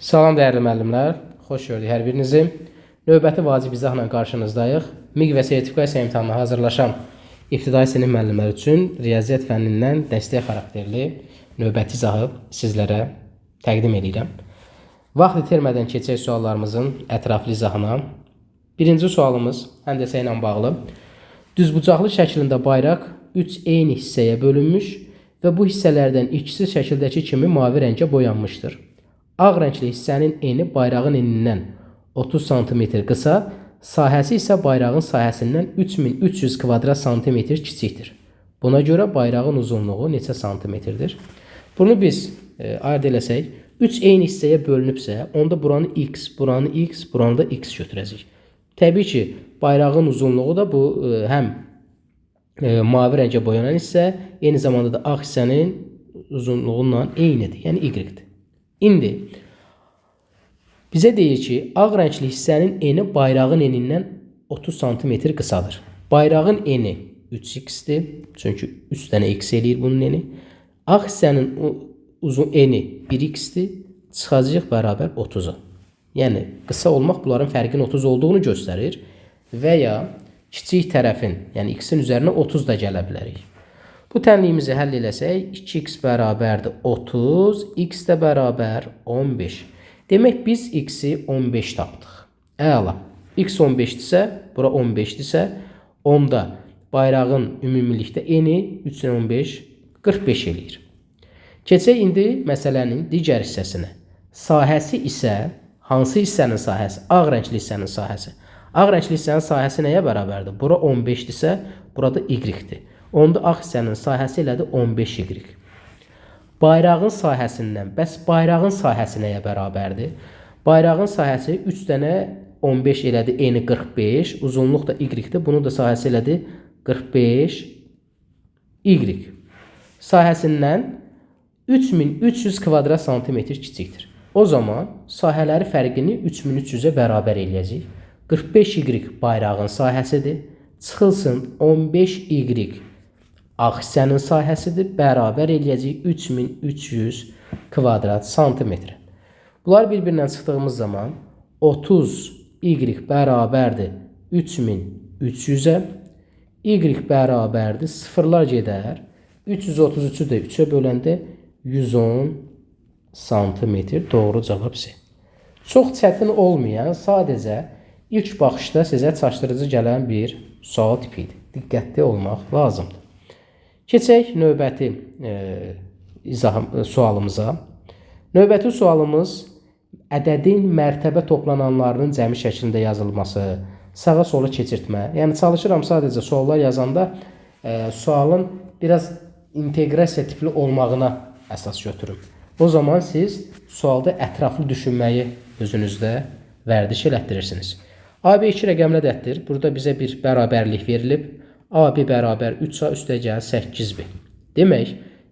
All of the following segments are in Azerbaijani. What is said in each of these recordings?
Salam dəyərli müəllimlər, xoş gördük hər birinizi. Növbəti vacib izahla qarşınızdayıq. MİQ və sertifikasiya imtahanına hazırlaşan ibtidai sinif müəllimləri üçün riyaziyyat fənnindən dəstək xarakterli növbəti izahı sizlərə təqdim edirəm. Vaxt itirmədən keçək suallarımızın ətraflı izahına. Birinci sualımız həndəsə ilə bağlı. Düzbucaqlı şəklində bayraq 3 eyni hissəyə bölünmüş və bu hissələrdən ikisi şəkildəki kimi mavi rəngə boyanmışdır. Ağ rəngli hissənin eni bayrağın enindən 30 cm qısa, sahəsi isə bayrağın sahəsindən 3300 kvadrat santimetr kiçikdir. Buna görə bayrağın uzunluğu neçə santimetrdir? Bunu biz ayırd eləsək, 3 eyni hissəyə bölünübsə, onda buranı x, buranı da x götürəcək. Təbii ki, bayrağın uzunluğu da bu həm mavi rəngə boyanan hissə, eyni zamanda da ağ hissənin uzunluğundan eynidir, yəni y-dir. İndi bizə deyir ki, ağ rəngli hissənin eni bayrağın enindən 30 cm qısadır. Bayrağın eni 3x-dir, çünki 3 dənə x eləyir bunun eni. Ağ hissənin uzun eni 1x-dir, çıxacaq bərabər 30-a. Yəni, qısa olmaq bunların fərqin 30 olduğunu göstərir və ya kiçik tərəfin, yəni x-in üzərinə 30 da gələ bilərik. Bu tənliyimizi həll eləsək, 2x bərabərdir 30, x də bərabər 15. Demək, biz x-i 15 tapdıq. Əla. X 15-dirsə, bura 15-dirsə, onda bayrağın ümumilikdə eni 3-15, 45 eləyir. Keçək indi məsələnin digər hissəsinə. Sahəsi isə, hansı hissənin sahəsi? Ağ rəngli hissənin sahəsi. Ağ rəngli hissənin sahəsi nəyə bərabərdir? Bura 15-dirsə, burada y-dir. Onda ağ hissənin sahəsi elədir 15y. Bayrağın sahəsindən, bəs bayrağın sahəsi nəyə bərabərdir? Bayrağın sahəsi 3 dənə 15 elədi, eni 45, uzunluq da y-dir. Bunun da sahəsi elədi 45y. Sahəsindən 3300 kvadrat santimetr kiçikdir. O zaman sahələri fərqini 3300-ə bərabər eləyəcək. 45y bayrağın sahəsidir. Çıxılsın 15y ağ hissənin sahəsidir, bərabər eləyəcək 3300 kvadrat santimetr. Bunlar bir-birindən çıxdığımız zaman 30y bərabərdir 3300-ə, y bərabərdir, sıfırlar gedər, 333-ü də 3-ə böləndə 110 santimetr doğru cavab C. Çox çətin olmayan, sadəcə ilk baxışda sizə çaşdırıcı gələn bir sual tipidir. Diqqətli olmaq lazımdır. Keçək növbəti sualımıza. Növbəti sualımız ədədin mərtəbə toplananlarının cəmi şəklində yazılması, sağa sola keçirtmə. Yəni çalışıram sadəcə suallar yazanda sualın biraz inteqrasiya tipli olmağına əsas götürüm. O zaman siz sualda ətraflı düşünməyi özünüzdə vərdiş elətdirirsiniz. AB 2 rəqəmli ədəddir. Burada bizə bir bərabərlik verilib. AB bərabər 3A üstəgəl 8B. Demək,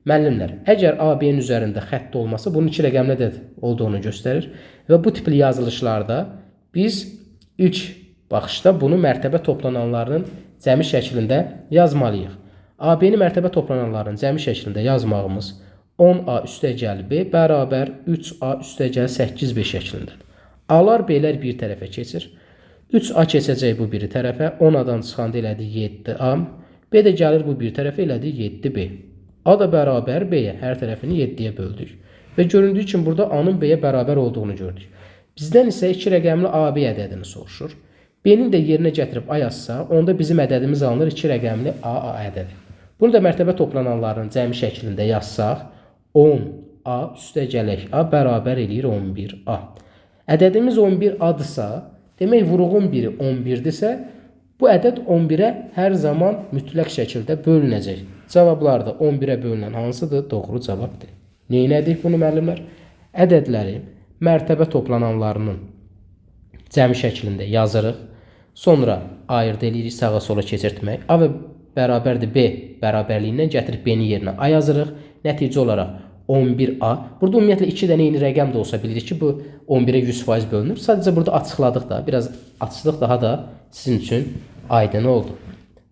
müəllimlər, əgər AB-nin üzərində xətt olması bunun 2 rəqəmli ədəd olduğunu göstərir və bu tipli yazılışlarda biz ilk baxışda bunu mərtəbə toplananlarının cəmi şəklində yazmalıyıq. AB-ni mərtəbə toplananlarının cəmi şəklində yazmağımız 10A üstəgəl B bərabər 3A üstəgəl 8B şəklindədir. A-lar B-lər bir tərəfə keçir. 3A keçəcək bu biri tərəfə, 10A-dan çıxanda elədi 7A, B də gəlir bu bir tərəfə elədi 7B. A da bərabər B-yə, hər tərəfini 7-yə böldük. Və göründüyü kimi burada A-nın B-yə bərabər olduğunu gördük. Bizdən isə 2 rəqəmli AB ədədini soruşur. B-nin də yerinə gətirib A yazsa, onda bizim ədədimiz alınır 2 rəqəmli AA ədədi. Bunu da mərtəbə toplananlarının cəmi şəklində yazsaq, 10A üstəgələk A bərabər eləyir 11A. Ədədimiz 11A-dırsa, demək, vuruğun biri 11-dirsə, bu ədəd 11-ə hər zaman mütləq şəkildə bölünəcək. Cavablar da 11-ə bölünən hansıdır? Doğru cavabdır. Neynədik bunu müəllimlər? Ədədləri mərtəbə toplananlarının cəmi şəklində yazırıq. Sonra ayırd edirik, sağa sola keçirtmək. A və bərabərdir B bərabərliyindən gətirib B-nin yerinə A yazırıq. Nəticə olaraq 11A. Burada ümumiyyətlə 2 dənə eyni rəqəm də olsa bilirik ki, bu 11-ə 100% bölünür. Sadəcə burada açıqladıq da, biraz açdıq, daha da sizin üçün aydın oldu.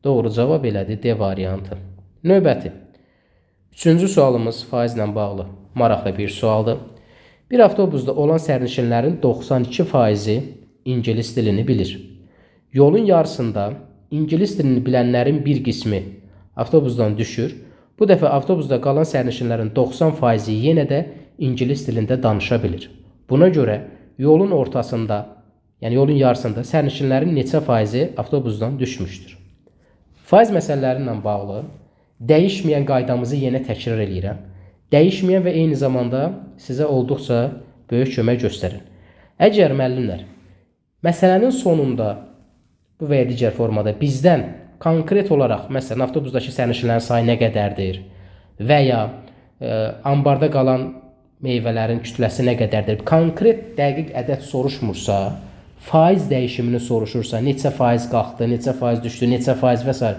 Doğru cavab elədi D variantı. Növbəti. Üçüncü sualımız faizlə bağlı maraqlı bir sualdır. Bir avtobusda olan sərnişinlərin 92% ingilis dilini bilir. Yolun yarısında ingilis dilini bilənlərin bir qismi avtobusdan düşür. Bu dəfə avtobusda qalan sərnişinlərin 90% yenə də ingilis dilində danışa bilir. Buna görə yolun ortasında, yəni yolun yarısında sərnişinlərin neçə faizi avtobusdan düşmüşdür? Faiz məsələləri ilə bağlı dəyişməyən qaydamızı yenə təkrar edirəm. Dəyişməyən və eyni zamanda sizə olduqca böyük kömək göstərir. Əgər müəllimlər məsələnin sonunda bu və ya digər formada bizdən konkret olaraq, məsələn, avtobusdakı sərnişinlərin sayı nə qədərdir və ya ambarda qalan meyvələrin kütləsi nə qədərdir, konkret dəqiq ədəd soruşmursa, faiz dəyişimini soruşursa, neçə faiz qalxdı, neçə faiz düşdü, neçə faiz və s.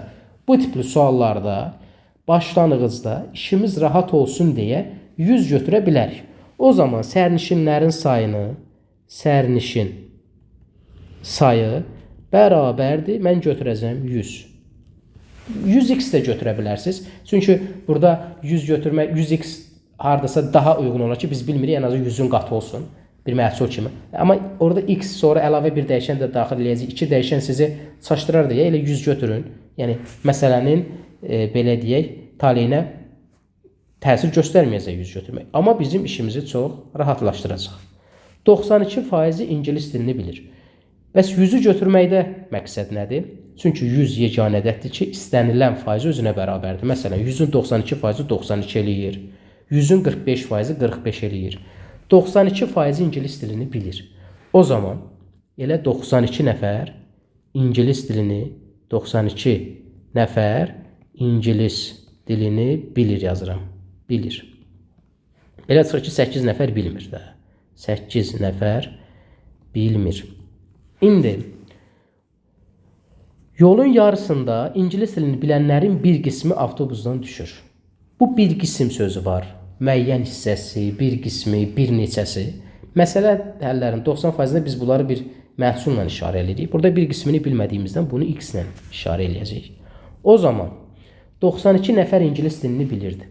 bu tipli suallarda başlanğıcda işimiz rahat olsun deyə 100 götürə bilərik. O zaman sərnişinlərin sayı bərabərdir. Mən götürəcəm 100. 100x də götürə bilərsiniz. Çünki burada 100 götürmək, 100x hardasa daha uyğun olar ki, biz bilmirik, ən azı 100-ün qatı olsun. Bir məhsul kimi. Amma orada x sonra əlavə bir dəyişən də daxil edəcək. 2 dəyişən sizi çaşdırar deyə elə 100 götürün. Yəni məsələnin belə deyək, taleyinə təsir göstərməyəcək 100 götürmək. Amma bizim işimizi çox rahatlaşdıracaq. 92% ingilis dilini bilir. Bəs 100-ü götürməkdə məqsəd nədir? Çünki 100 yeganə ədəddir ki, istənilən faiz özünə bərabərdir. Məsələn, 100-ün 92% 92 eləyir. 100-ün 45% 45 eləyir. 92% ingilis dilini bilir. O zaman elə 92 nəfər ingilis dilini bilir yazıram. Bilir. Elə çıxır ki, 8 nəfər bilmir də. 8 nəfər bilmir. İndi yolun yarısında ingilis dilini bilənlərin bir qismi avtobusdan düşür. Bu bir qism sözü var. Müəyyən hissəsi, bir qismi, bir neçəsi. Məsələ həllərin 90%-də biz bunları bir məhsulla işarə edirik. Burada bir qismini bilmədiyimizdən bunu x ilə işarə edəcəyik. O zaman 92 nəfər ingilis dilini bilirdi.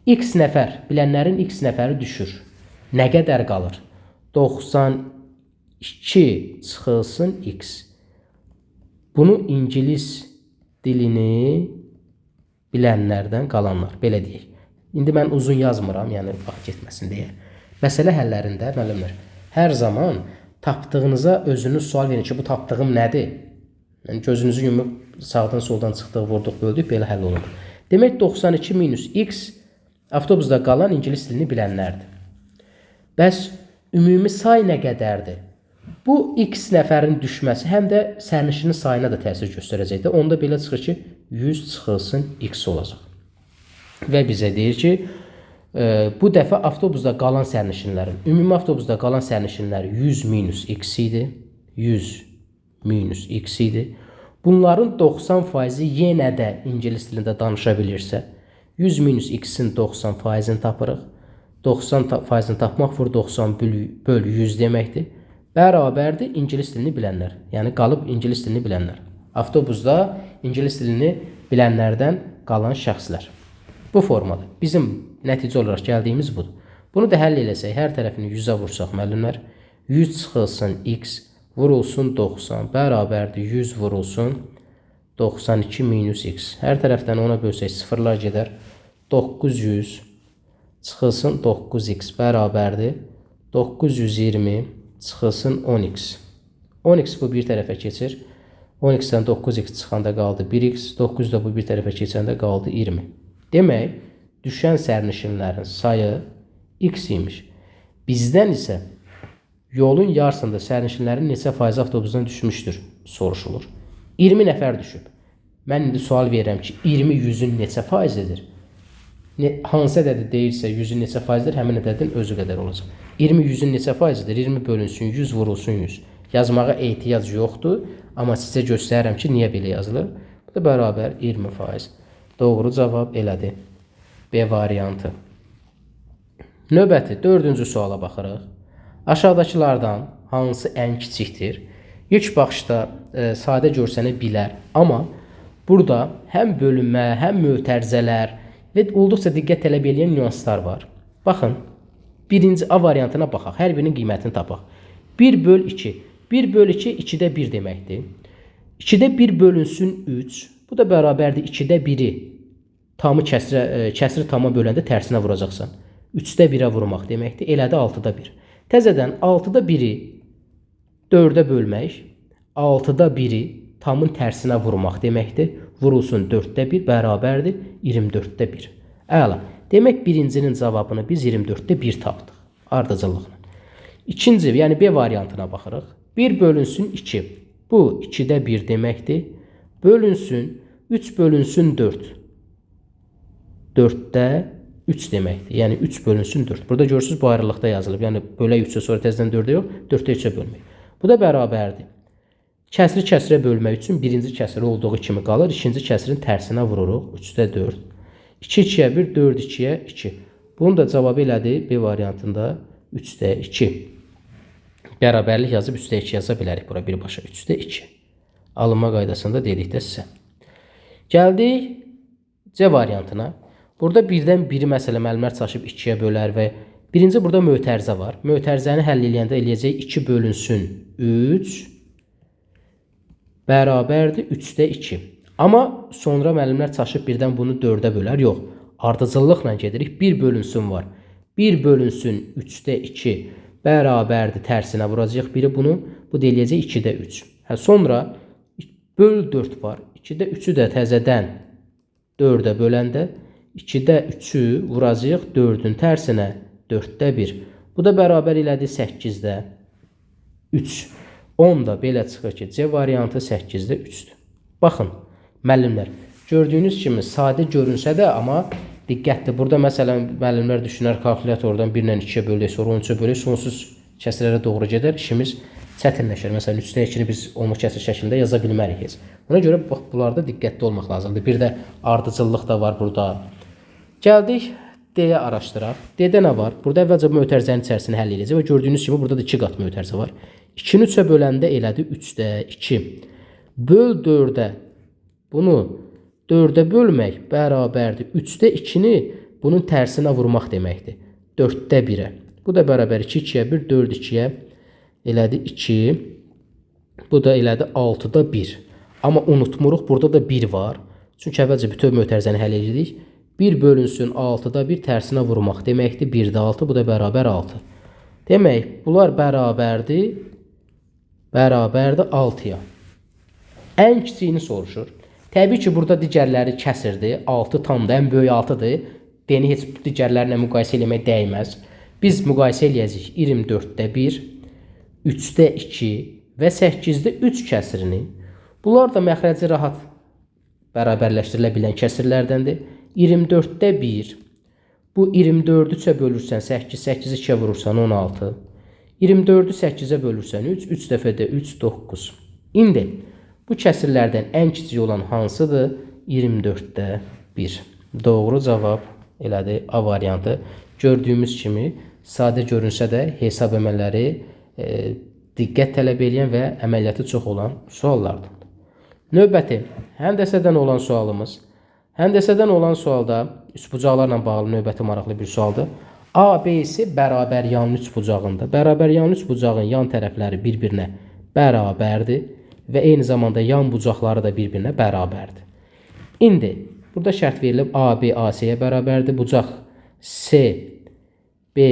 X nəfər, bilənlərin x nəfəri düşür. Nə qədər qalır? 92 çıxılsın x. Bunu ingilis dilini bilənlərdən qalanlar. Belə deyək. İndi mən uzun yazmıram, yəni vaxt getməsin deyə. Məsələ həllərində, müəllimlər, hər zaman tapdığınıza özünüz sual verin ki, bu tapdığım nədir? Yəni, gözünüzü yumub sağdan soldan çıxdıq, vurduq, böldük, belə həll olunur. Demək, 92 minus x avtobusda qalan ingilis dilini bilənlərdir. Bəs ümumi say nə qədərdir? Bu x nəfərin düşməsi həm də sərnişinin sayına da təsir göstərəcəkdir. Onda belə çıxır ki, 100 çıxılsın x olacaq. Və bizə deyir ki, bu dəfə avtobusda qalan sərnişinlərin, ümumi avtobusda qalan sərnişinlər 100 minus x idi. 100 minus x idi. Bunların 90% yenə də ingilis dilində danışa bilirsə, 100 minus x-in 90%-ni tapırıq. 90%-ni tapmaq vur 90 böl 100 deməkdir. Bərabərdir ingilis dilini bilənlər. Yəni qalıb ingilis dilini bilənlər. Avtobusda ingilis dilini bilənlərdən qalan şəxslər. Bu formada bizim nəticə olaraq gəldiyimiz budur. Bunu da həll eləsək, hər tərəfini 100-ə vursaq müəllimlər, 100 çıxılsın x vurulsun 90 bərabərdir 100 vurulsun 92 minus x. Hər tərəfdən ona bölsək sıfırlar gedər. 900 çıxılsın 9x bərabərdir 920 çıxılsın 10x. 10x bu bir tərəfə keçir. 10x-dən 9x çıxanda qaldı 1x. 9 da bu bir tərəfə keçəndə qaldı 20. Demək, düşən sərnişinlərin sayı x imiş. Bizdən isə yolun yarısında sərnişinlərin neçə faiz avtobusdan düşmüşdür soruşulur. 20 nəfər düşüb. Mən indi sual verirəm ki, 20 100-ün neçə faizidir? Hansı ədədi deyirsə 100-ün neçə faizidir, həmin ədədin özü qədər olacaq. 20 100-ün neçə faizidir? 20 bölünsün 100 vurulsun 100. Yazmağa ehtiyac yoxdur, amma sizə göstərirəm ki, niyə belə yazılır? Bu da bərabər 20%. Doğru cavab elədir. B variantı. Növbəti 4-cü suala baxırıq. Aşağıdakılardan hansı ən kiçikdir? İlk baxışda sadə görsənə bilər, amma burada həm bölünmə, həm mötərizələr və olduqca diqqət tələb edən nüanslar var. Baxın, birinci A variantına baxaq. Hər birinin qiymətini tapaq. 1 böl 2. 1 böl 2 2-də 1 deməkdir. 2-də 1 bölünsün 3. Bu da bərabərdir 2-də 1-i tamı kəsri tama böləndə tərsinə vuracaqsan. 3-də 1-ə vurmaq deməkdir. Elədi 6-da 1. Təzədən 6-da 1-i 4-ə bölmək, 6-da 1-i tamın tərsinə vurmaq deməkdir. Vurulsun 4-də 1 bərabərdir 24-də 1. Əla. Demək birincinin cavabını biz 24-də 1 tapdıq. Ardıcıllıqla. İkinci, yəni B variantına baxırıq. 1 bölünsün 2. Bu 2-də 1 deməkdir. Bölünsün 3 bölünsün 4. 4-də 3 deməkdir. Yəni 3 bölünsün 4. Burada görürsünüz bu ayrılıqda yazılıb. Yəni bölək 3-ə sonra təzədən 4-ə yox, 4-də 3-ə bölmək. Bu da bərabərdir. Kəsri kəsrə bölmək üçün birinci kəsri olduğu kimi qalır. İkinci kəsrin tərsinə vururuq. 3-də 4. 2 2-yə 1, 4 2-yə 2. Bunun da cavabı elədir B variantında 3-də 2. Bərabərlik yazıb 3-də 2 yaza bilərik bura birbaşa. 3-də 2. Alınma qaydasında dedikdə sizə. Gəldik C variantına. Burada birdən biri məsələ müəllimlər çaşıb 2-yə bölər və birinci burada mötərizə var. Mötərizəni həll eləyəndə eləyəcək 2 bölünsün 3 bərabərdir 3-də 2. Amma sonra müəllimlər çaşıb birdən bunu 4-ə bölər. Yox, ardıcıllıqla gedirik. 1 bölünsün var. 1 bölünsün 3-də 2 bərabərdir tərsinə vuracaq biri bunu. Bu da eləyəcək 2-də 3. Sonra böl 4 var. 2-də 3-ü də təzədən 4-ə böləndə 2-də 3-ü vuracaq 4-ün tərsinə 4-də 1. Bu da bərabər elədi 8-də 3. 10 da belə çıxır ki, C variantı 8-də 3-dür. Baxın, müəllimlər, gördüyünüz kimi sadə görünsə də, amma diqqətli. Burada məsələn, müəllimlər düşünər, kalkulyatordan 1 ilə 2-yə bölək, sonra 13-ə bölək, sonsuz kəsrlərə doğru gedər, işimiz çətinləşir. Məsələn, 3-də 2-ni biz onluq kəsr şəklində yaza bilmərik heç. Ona görə bax, bunlarda diqqətli olmaq lazımdır. Bir də ardıcıllıq da var burada. Gəldik D-yə araşdıraq. D-də nə var? Burada əvvəlcə mötərizənin içərisini həll edəcək və gördüyünüz kimi burada da 2 qat mötərizə var. 2-ni 3-ə böləndə elədi 3-də 2. Böl 4-ə. Bunu 4-ə bölmək bərabərdir. 3-də 2-ni bunun tərsinə vurmaq deməkdir. 4-də 1-ə. Bu da bərabər 2 2-yə 1, 4 2-yə elədi 2. Bu da elədi 6-da 1. Amma unutmuruq, burada da 1 var. Çünki əvvəlcə bütöv mötərizəni həll edirik. 1 bölünsün 6-da 1 tərsinə vurmaq deməkdir. 1-də 6, bu da bərabər 6. Demək, bunlar bərabərdir 6-ya. Ən kiçiyini soruşur. Təbii ki, burada digərləri kəsirdir. 6 tamdır, ən böyük 6-dır. D-ni heç digərlərlə müqayisə eləmək dəyməz. Biz müqayisə eləyəcəyik 24-də 1, 3-də 2 və 8-də 3 kəsirini. Bunlar da məxrəci rahat bərabərləşdirilə bilən kəsirlərdəndir. 24-də 1, bu 24-ü 3-ə bölürsən 8, 8-i 2-ə vurursan 16. 24-ü 8-ə bölürsən 3, 3 dəfədə 3, 9. İndi bu kəsirlərdən ən kiçik olan hansıdır? 24-də 1. Doğru cavab elədi A variantı. Gördüyümüz kimi sadə görünsə də hesab əməlləri diqqət tələb edən və əməliyyatı çox olan suallardır. Növbəti həndəsədən olan sualımız. Həndəsədən olan sualda üçbucaqlarla bağlı növbəti maraqlı bir sualdır. ABC bərabər yanlı üçbucağında. Bərabər yanlı üçbucağın yan tərəfləri bir-birinə bərabərdir və eyni zamanda yan bucaqları da bir-birinə bərabərdir. İndi burada şərt verilib AB AC-yə bərabərdir. Bucaq CB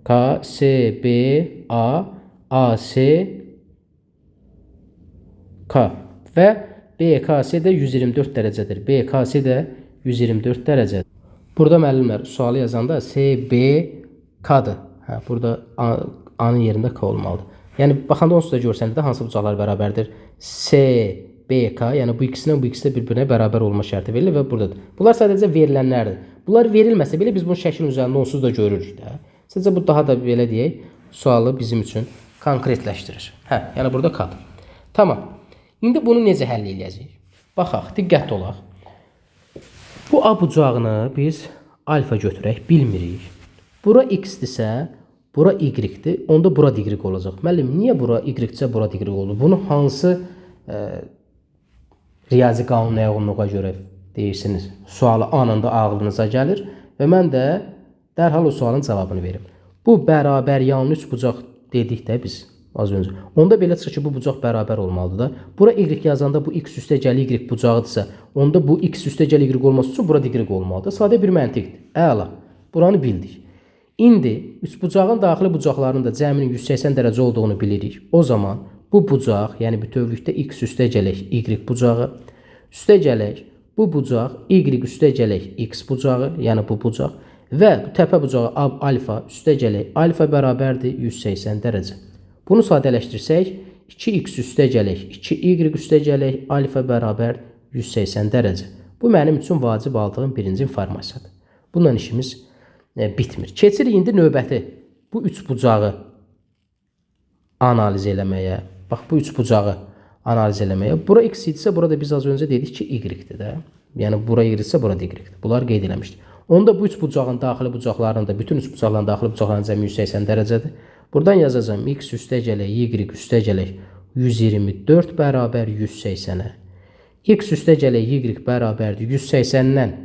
K CB A AC K və BKC də 124 dərəcədir. BKC də 124 dərəcədir. Burada müəllimlər sualı yazanda CBK-dır. Burada A-nın yerində K olmalıdır. Yəni baxanda onsuz da görsəndə də hansı bucaqlar bərabərdir? CBK, yəni bu ikisindən bu ikisi də bir-birinə bərabər olma şərti verilir və buradadır. Bunlar sadəcə verilənlərdir. Bunlar verilməsə belə biz bunu şəklin üzərində onsuz da görürük də. Sadəcə bu daha da belə deyək, sualı bizim üçün konkretləşdirir. Yəni burada K-dır. Tamam. İndi bunu necə həll edəcəyik? Baxaq, diqqətli olaq. Bu A bucağını biz alfa götürək, bilmirik. Bura x-dirsə, bura y-dir, onda bura y olacaq. Müəllim, niyə bura y-dirsə, bura y olur? Bunu hansı riyazi qanuna uyğunluğa görə deyirsiniz? Sualı anında ağlınıza gəlir və mən də dərhal o sualın cavabını verim. Bu bərabər yanlı üçbucaq dedik də biz az öncə. Onda belə çıxır ki, bu bucaq bərabər olmalıdır da. Bura y yazanda bu x üstəgəl y bucağıdırsa, onda bu x üstəgəl y olması üçün burada y olmalıdır. Sadə bir məntiqdir. Əla. Buranı bildik. İndi üçbucağın daxili bucaqlarının da cəminin 180 dərəcə olduğunu bilirik. O zaman bu bucaq, yəni bütövlükdə x üstəgələk y bucağı, üstəgələk bu bucaq y üstəgələk x bucağı, yəni bu bucaq və bu təpə bucağı alfa üstəgələk alfa bərabərdir 180 dərəcə. Bunu sadələşdirsək, 2x üstəgələk 2y üstəgələk alfa bərabər 180 dərəcə. Bu mənim üçün vacib aldığım birinci informasiyadır. Bununla işimiz bitmir. Keçirik indi növbəti bu üçbucağı analiz eləməyə. Bax, bu üçbucağı analiz eləməyə. Bura x idisə, burada biz az öncə dedik ki, y-dir də. Yəni, bura y-dirsə, burada y-dir. Bunlar qeyd eləmişdik. Onda bu üçbucağın daxili bucaqlarında, bütün üçbucaqların daxili bucaqlarının cəmi 180 dərəcədir. Buradan yazacağım x üstəgələk, y üstəgələk 124 bərabər 180-ə. X üstəgələk, y bərabərdir 180-dən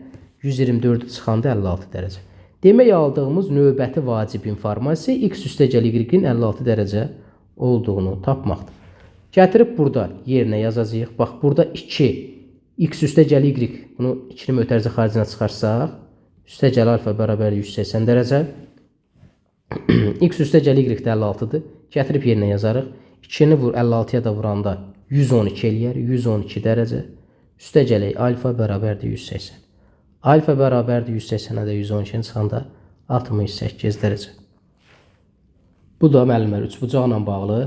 124-ü çıxanda 56 dərəcə. Demək aldığımız növbəti vacib informasiya x üstəgəl y-in 56 dərəcə olduğunu tapmaqdır. Gətirib burada yerinə yazacağıq. Bax, burada 2 x üstəgəl y, bunu 2-ni mötərizə xaricinə çıxarsaq, üstəgəl alfa bərabər 180 dərəcə. X üstəgəl y də 56-dır. Gətirib yerinə yazarıq. 2-ni 56-ya da vuranda 112 eləyər. 112 dərəcə. Üstəgələk alfa bərabərdir 180. Alfa bərabərdir 180-ə də 112-ni çıxanda 68 dərəcə. Bu da müəllimlər üçbucaqla bağlı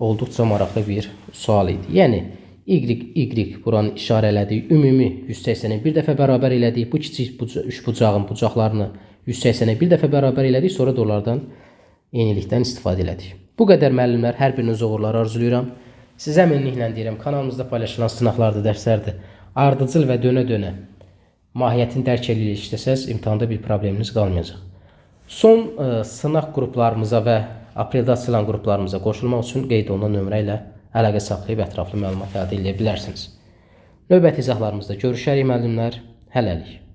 olduqca maraqlı bir sual idi. Yəni, y buranı işarə elədik. Ümumi 180-i bir dəfə bərabər elədik. Bu kiçik üçbucağın bucaqlarını 180-ə bir dəfə bərabər elədik. Sonra da onlardan eynilikdən istifadə elədik. Bu qədər müəllimlər, hər biriniz uğurlar arzulayıram. Sizə minliklə deyirəm, kanalımızda paylaşılan sınaqlardır, dərslərdir. Ardıcıl və dönə-dönə mahiyyətini dərk edilir işləsəz, imtahanda bir probleminiz qalmayacaq. Son sınaq qruplarımıza və apreldə açılan qruplarımıza qoşulmaq üçün qeyd olunan nömrə ilə əlaqə saxlayıb ətraflı məlumat əldə edə bilərsiniz. Növbəti izahlarımızda görüşərik müəllimlər. Hələlik.